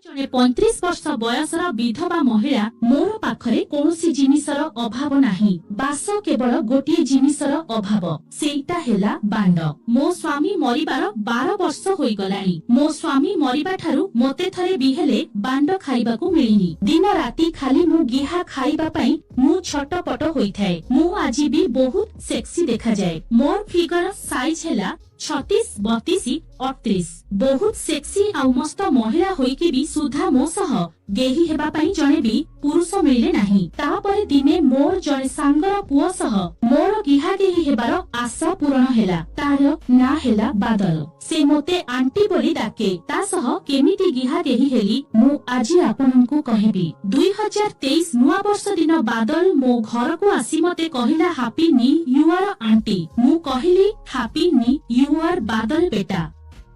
जणे 35 वर्ष बयसर विधवा महिला मोर पाखरे कौनसी जिनिसर अभाव नाही। बास केवल गोटे जिनिसर अभाव, सेटा हेला बांड। मो स्वामी मरिबार 12 वर्ष होई गलानी। मो स्वामी मरिबा ठारू मते थरे भी हेले बांड खाइबाकू मिलिनी। दिन राती खाली मु गिहा खाइबा पई मु छटपट होई थाए। मु आज भी बहुत सेक्सी देखा जाए। मोर फिगर साइज हेला 36, 32, 38। बहुत सेक्सी आउ मस्त महिला होइकी भी सुधा मो सह गेही हेबा पई जणे भी पुरुष मिले नाही। तापरे दिने मोर जणे सांगर पुओ सह मोर गिहा गेही हेबार आशा पूर्ण हेला। तार ना हेला बादल। से मोते आंटी बोली डाके। ता सह केमिति गिहा गेही हेली मु आजी आपनଙ୍କୁ कहिबी। 2023 नुआ वर्ष दिन बादल मो घर को आसी मते कहिला हैप्पी न्यू ईयर आंटी। मु कहिली हैप्पी न्यू ईयर बादल बेटा,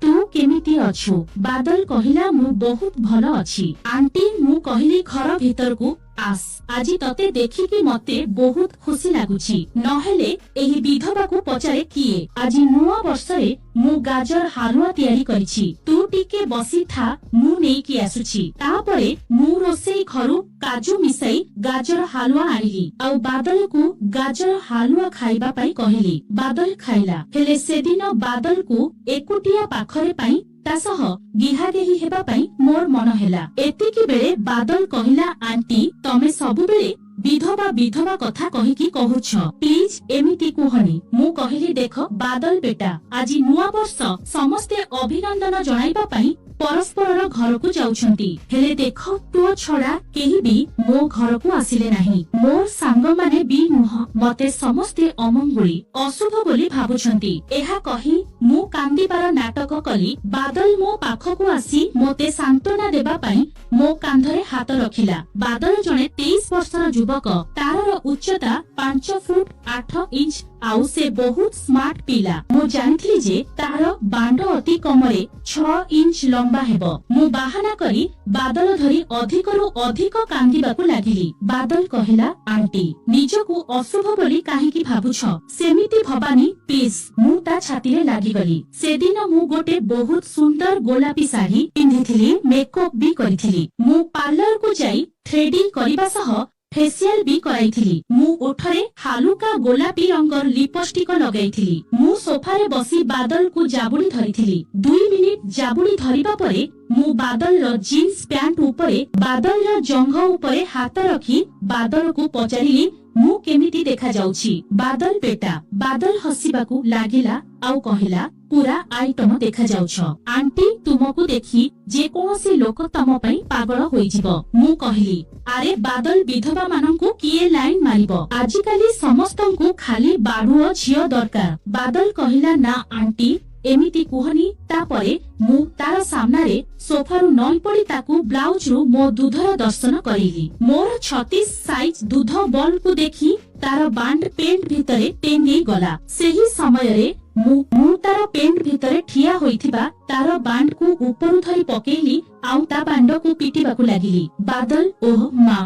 तू केमिति अछु? बादल कहिला मु बहुत भल अछि आंटी। मु कहिली घर भीतर को आस, आजी तते देखिकी मते बहुत खुशी लागुछि। नहेले एही विधवा को पचारे किए। आजी नुआ वर्षरे मु गाजर हालुआ तयारी करिछि। तू टिके बसी था, मु नेकी आसुछि। तापरे मु रोसेई घरु काजू मिसाई गाजर हालुआ आनिली। आउ बादल को गाजर हालुआ खाइबा पई कहिली। बादल खाइला। हेले सेदिन बादल को एकुटिया पाखरे पई तासह गिहा गेही हेबा पई मोर मन हेला। एतिकी बेले बादल कहिला आंटी तमे सबु बेले विधवा विधवा कथा कहिकी कहुछ, प्लीज एमिति कुहनी। मु कहिली देख बादल बेटा, आज नुआ वर्ष समस्ते अभिनंदन जणाइबा पई परस्पर घर को जाउछंती। हेले देख तो छड़ा केही भी मो घर को आसिले नाही। मोर सांग माने भी नुह मते समस्ते अमंगुली अशुभ बोली भाबुछंती। एहा कही मु कांदीबार नाटक कली। बादल मो पाखकू आसी मोते सांत्वना देबा पई मो कांधरे हाथ रखिला। बादल जणे 23 वर्षर युवक। तारर उच्चता 5 फुट 8 इंच आउ से बहुत स्मार्ट पिला। मु जानथिली जे तार बांड अति कमरे 6 इंच लंबा हेबो। मु बाहाना करी बादल धरी अधिकरु अधिक कांदिबाकू लागिली। बादल कहिला आंटी निजकू अशुभ बोली काहेकी भाबुछ? सेमिति भबानी प्लीज। मु ता छातीरे लागिगली। सेदिन मु गोटे बहुत सुंदर गोलापी साड़ी पिंधिथिली, मेकअप भी करिथिली। मु पार्लर को जाई थ्रेडिंग करिबा सह फेसियल भी कराइथिली। मु ओठरे हालुका गोलापी रंगर लिपस्टिक लगाइथिली। मु सोफारे बसी बादल को जाबुड़ी धरिथिली। 2 मिनिट जाबुड़ी धरिबा परे मु बादल रो जीन्स पैंट ऊपरे बादल रो जंघ ऊपरे हाथ रखी बादल को पचारिली मु केमिति देखा जाउछि? बादल बेटा। बादल हसिबाकू लागिला आउ कहिला पूरा आइटम देखा जाउछ आंटी। तुमको देखि जे कोनोसी लोक तम पई पागल होई जिवो। मु कहिली आरे बादल विधवा माननकू किए लाइन मारिबो? आजिकाली समस्तंकू खाली बाडुओ झियो दरकार। बादल कहिला ना आंटी एमिति कुहनी। तापरे मु तार सामनारे सोफारु नई पड़ी ताकू ब्लाउज रु मो दूधर दर्शन करिली। मोर 36 साइज दूध बॉल को देखी तार बांड पेंट भितरे टेंगी गला। सेही समयरे मु तार पेंट भितरे ठिया होइथिबा तार बांड को ऊपर धरी पकेइली आउ ता बांड को पिटिबाकू लागिली। बादल ओह मा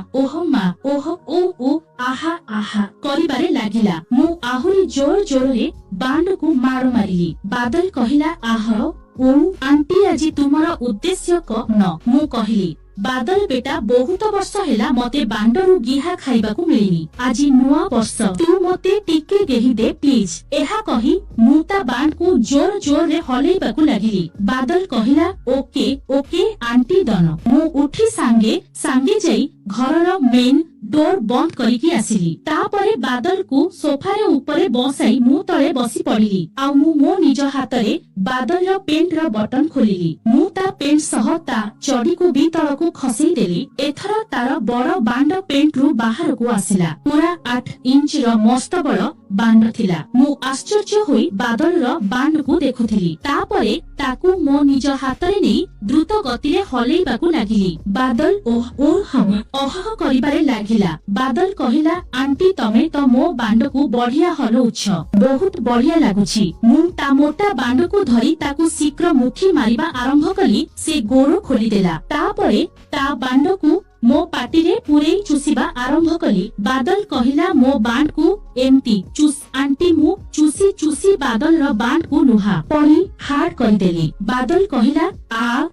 ओह ओ आहा आहा करिबारे लागिला। मु आहुरी जोर जोरे बांड को मारो मारिली। बादल कहिला आह ओ आंटी आजी तुमर उद्देश्य न? मु कहिली बादल बेटा बहुत वर्ष हेला मते बांडरू गिहा खाइबाकू मिलिनी। आजी नुआ वर्ष तू मते टिके गेही दे प्लीज। एहा कही मु ता बांड को जोर जोर रे हलेइबाकू लागिली। बादल कहिला ओके ओके आंटी दन। मु उठी सांगे सांगे जाई घरर मेन डोर बंद करिकी आसिली। तापरे बादल को सोफारे ऊपरे बसाई मु तळे बसी पड़िली। आ मु मो निज हातरे बादल रो पेंट रो बटन खोलिली। मु ता पेंट सह ता चडी को भी तळको खसेई देली। एथर तार बड़ बांड पेंट रु बाहर को आसिला। पूरा 8 इंच रो मस्त बड़ बांड थिला। मु आश्चर्य होई बादल रो बांड को देखुथिली। तापरे ताकू मो निज हातरे नै द्रुत गतिरे हलेइबाकू लागिली। बादल ओह हम अह करिबारे लागिला। बादल कहिला आंटी तमे तो मो बांड को बढ़िया हलौछ, बहुत बढ़िया लागुछि। मु ता मोटा बांड को धरी ताकू शीघ्र मुठी मारिबा आरंभ कली। से गोरो खोली देला। तापरे ता बांड को मो पाटिरे पुरे चुसीबा आरंभ कली। बादल कहिला मो बांड को एमती चुस आंटी। मु चुसी चुसी बादल रो बांड को लुहा पड़ी हार्ड कर देली। बादल कहिला आ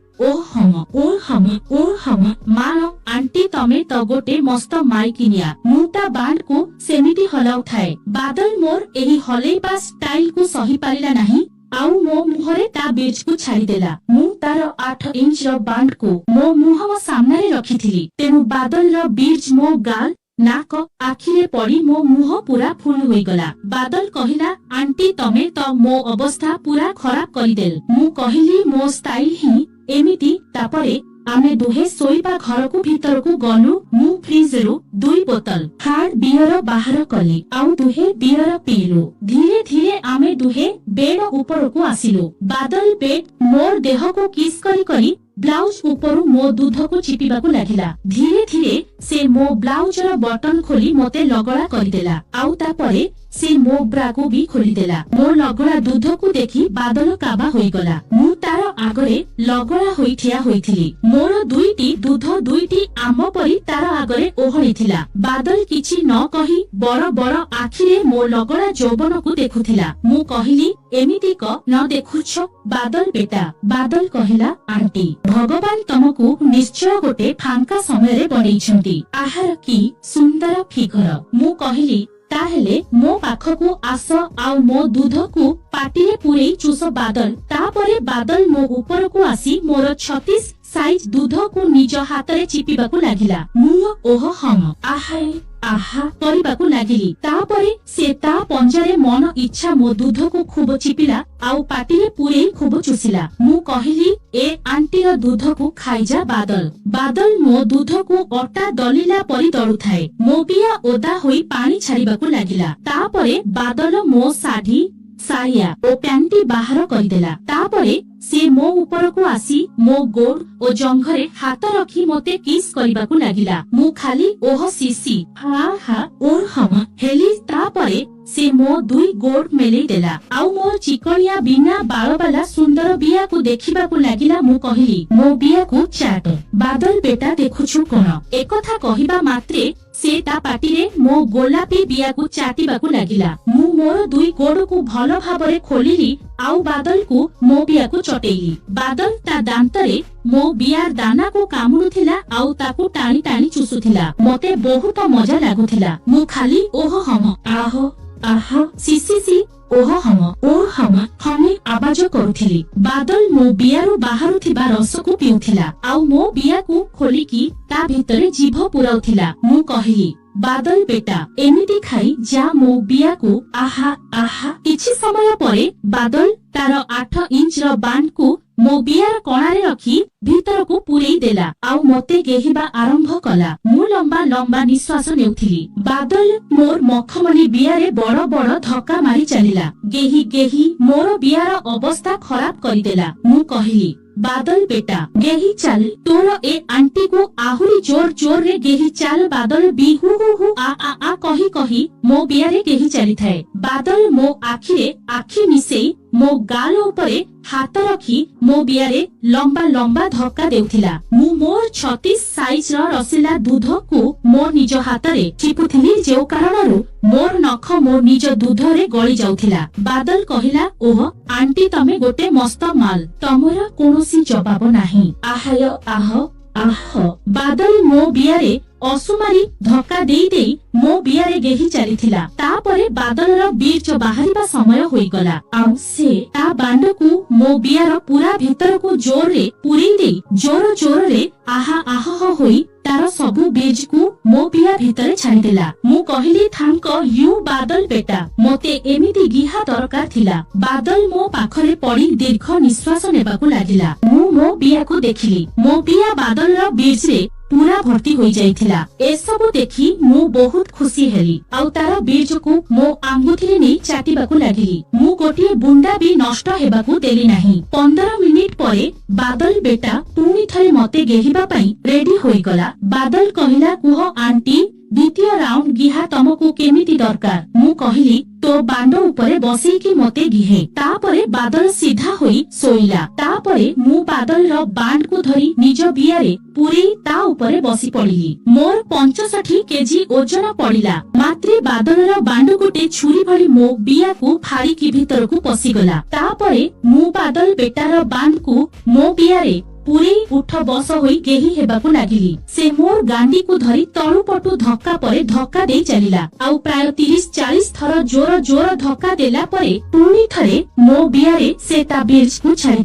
मान आंटी तमे तो गोटे मस्त माइकिनिया मुता बांड को सेमिति हलाउ थाए। बादल मोर एही हलेइबा स्टाइल को सही पारिला नाही आउ मो मुहरे ता बीज को छाड़ी देला। मु तार 8 इंच रो बांड को मो मुह सामने रे रखिथिली, तेनु बादल रो बीज मो गाल नाक आखिरे पड़ी मो मुह पूरा फुल होई गला। बादल कहिला आंटी तमे तो मो अवस्था पूरा खराब करिदेल। मु कहिली मो स्टाइल ही एमिति। तापरे आमे दुहे सोईबा घर को भीतर को गलु। मु फ्रिज रु 2 बोतल हार्ड बियर बाहर कली आउ दुहे बियर पीलु। धीरे धीरे आमे दुहे बेड ऊपर को आसिलु। बादल बेड मोर देह को किस करी करी ब्लाउज ऊपर मो दूध को चिपिबा को लागिला। धीरे धीरे से मो ब्लाउज रो बटन खोली मते लगड़ा करदेला आउ तापरे से मो ब्रा को भी खोली देला। मो लगड़ा दूध को देखी बादल काबा होई गला। मु तार आगरे लगड़ा होई ठिया होईथिली। मोर दुईटी दूध दुईटी आम परी तार आगरे ओहळीथिला। बादल किछि न कही बड़ बड़ आखिरे मो लगड़ा जौबन को देखुथिला। मु कहिली एमिति क न देखुछ बादल बेटा। बादल कहिला आंटी भगवान तमको निश्चय गोटे फांका समय रे बनेइछंती। आहार की सुंदर फिगर। मु कहिली ताहेले मो पाखकू आस आउ मो दूध को पाटिरे पुरेई चूस। बादल तापरे बादल मो ऊपर को आसी मोर 36 साइज दूध को निज हातरे चिपिबा को लागिला। मु ओह हम आहाय आहा करबाकू लागिली। तापरे से ता पंजारे मन इच्छा मो दूध को खूब चिपिला आउ पाटिरे पुरेई खूब चुसिला। मु कहिली ए आंटी रो दूध को खाई जा बादल। बादल मो दूध को अटा दलिला परी दळुथाए। मो बिया ओदा होई पानी छाड़ीबाकू लागिला। तापरे बादल मो साड़ी साया ओ पैंटी बाहर करदेला। तापरे से मो ऊपर को आसी मो गोड़ ओ जंघरे हाथ रखी मते किस करबाकू लागिला। मु खाली ओह सीसी हा हा ओर हम हेली। तापरे से मो दुई गोड़ मेली देला आउ मोर चिकनिया बिना बाळ वाला सुंदर बिया को देखिबाकू लागिला। मु कहिली मो बिया को चाट। बादल बेटा देखुछु कोन। एकथा कहिबा मात्रे से ता पाटिरे मो गोलापी बिया को चाटिबाकू लागिला। मु मोर दुई गोड़ को भलो भाबरे खोलिली आउ बादल को मो बिया को चटेइली। बादल ता दांतरे मो बियार दाना को कामुनुथिला आउ ताकू टाणी टाणी चुसुथिला। मते बहुत मजा लागुथिला। मु खाली ओह हम आहो आहा सी ओह हम ओह हम हमी आवाज करुथिली। बादल मो बियारू बाहरु थिबा रस को पिउथिला आउ मो बिया को खोलिकी ता भितरे जीभ पुराउथिला। मु कहिली बादल बेटा एमिति खाई जा मो बिया को आहा आहा। किछि समय परे बादल तार 8 इंच रो बांड को मो बियार कणारे रखी भीतर को पुरेई देला आउ मते गेहिबा आरंभ कला। मु लंबा लंबा निश्वास नेउथिली। बादल मोर मखमली बियारे बड़ बड़ धक्का मारी चलिला। गेही गेही मोर बियार अवस्था खराब करिदेला। मु कहिली बादल बेटा गेही चाल तोर ए आंटी को आहुरी जोर जोर रे गेही चाल। बादल बिहु हु आ कही कही मो बियारे गेही चली थाए। बादल मो आखिरे आखि मिसेई मो गाल उपरे हाथ रखी मो बियारे लंबा लंबा धक्का देउथिला। मु मोर 36 साइज रो रसिला दूध को मो निज हातरे चिपुथिली जेउ कारणरु मोर नख मो निज दूध रे गळी जाउथिला। बादल कहिला ओह आंटी तमे गोटे मस्त माल, तमरा कोनोसी जवाब नाही। आहाय आह आह। बादल मो बियारे असुमारी धक्का देई देई मो बियारे गेही चलीथिला। तापरे बादल रो बीज बाहरिबा समय होई गला आउ से ता बांड को मो बियार पूरा भीतर को जोर रे पुरी देई जोर जोर रे आहा आह होई तार सबु बीज को मो बिया भीतर छाड़ी देला। मु कहिली थैंक यू बादल बेटा मते एमिति गिहा दरकार थिला। बादल मो पाखरे पड़ी दीर्घ निश्वास नेबाकू लागिला। मु मो बिया को देखिली। मो बिया बादल रो बीज रे पूरा भर्ती होई जाइथिला। ए सब देखि मु बहुत खुशी हेली आउ तार बीज को मो आंगुथिले नै चाटिबाकू लागिली। मु गोटिए बुंडा भी नष्ट हेबाकू देली नाही। 15 मिनिट परे बादल बेटा पुनी थरे मते गेहिबा पई रेडी होई गला। बादल कहिला कुह आंटी द्वितीय राउंड गिहा तमको केमिति दरकार। मु कहिली तो बांड उपरे बसी की मते गिहे। तापरे बादल सीधा होई सोइला। तापरे मु बादल रो बांड को धरी निज बियारे पूरी ता उपरे बसी पड़िली। मोर 65 केजी ओजन पड़िला। मात्रे बादल रो बांड गोटे छुरी भली मो बिया को फाड़ी की भीतर को पसी गला। तापरे मु बादल बेटा रो बांड को मो बियारे पूरे उठ बस होई गेही हेबाकू लागिली। से मोर गांडी को धरी तळु पटु धक्का परे धक्का देई चलिला। आउ प्राय 30-40 थर जोर जोर धक्का देला परे पुणी थरे मो बियारे से ता ब्रिज को छाड़ी